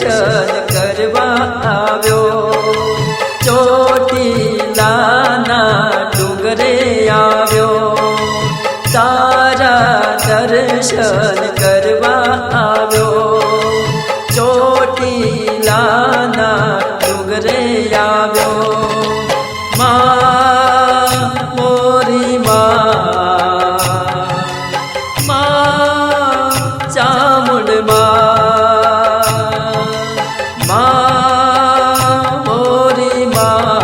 દર્શન કરવા આવ્યો, ચોટીલાના ડુંગરે આવ્યો, તારા દર્શન કરવા આવ્યો, ચોટીલાના ડુંગરે આવ્યો. માં મોરી માં ચામુંડ માં મોરી માં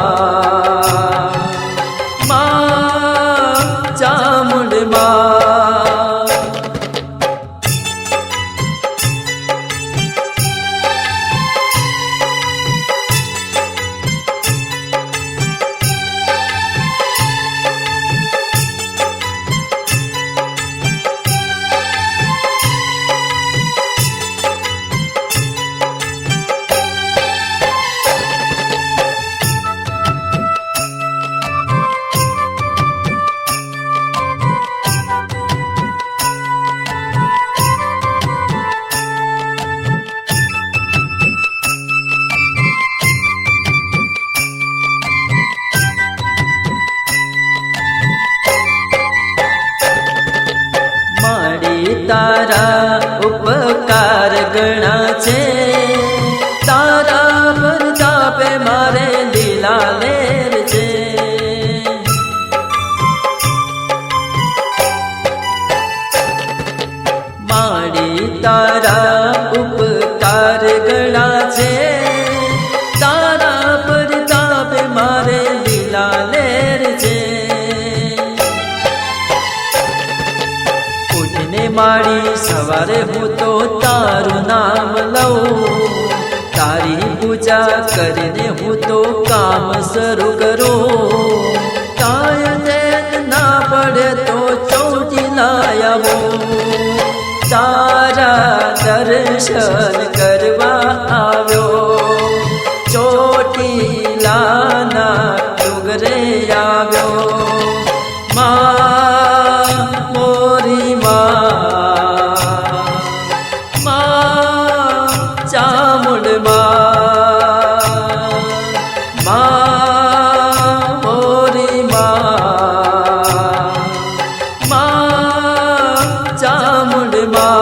ચામુંડ માં. તારા ઉપકાર ગણા છે, તારા પ્રતાપે મારે લીલા લેર છે. મારી તારા ઉપકાર ગણા છે, તારા પ્રતાપે મારે લીલા લેર છે. મારી સવારે હું તો તારું નામ લઉં, તારી પૂજા કરીને હું તો કામ શરૂ કરું. કાય દેન ના પડે તો ચોટીલા આવું, તારા દર્શન કરવા આવ્યો, ચોટીલાના ડુંગરે આવ્યો. માં મોરી માં ચામુંડ માં મોરી માં ચામુંડ માં.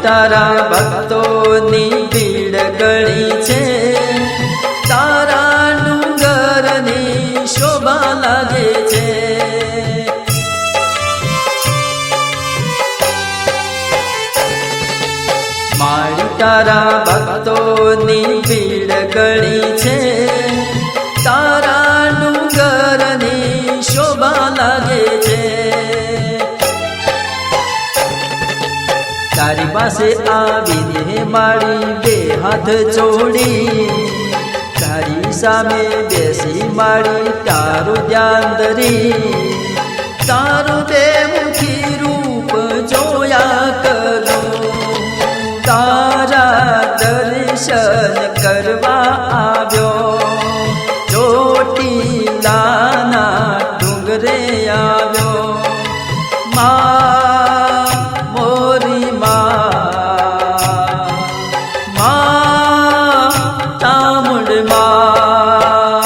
તારા ભક્તોની ભીડ ગળી છે, તારા ડુંગરની શોભા લાગે છે. મારી તારા ભક્તોની ભીડ ગળી છે, તારા ડુંગરની શોભા લાગે છે. તારી પાસે આવીને મારી બે હાથ જોડી, તારી સામે બેસી મારી તારું ધ્યાન ધરી, તારું બે મુખી રૂપ જોયા કરું, તારા દર્શન કરવા આવ્યો, ચોટીલાના ડુંગરે આવ્યો. માં મોરી માં ચામુંડ માં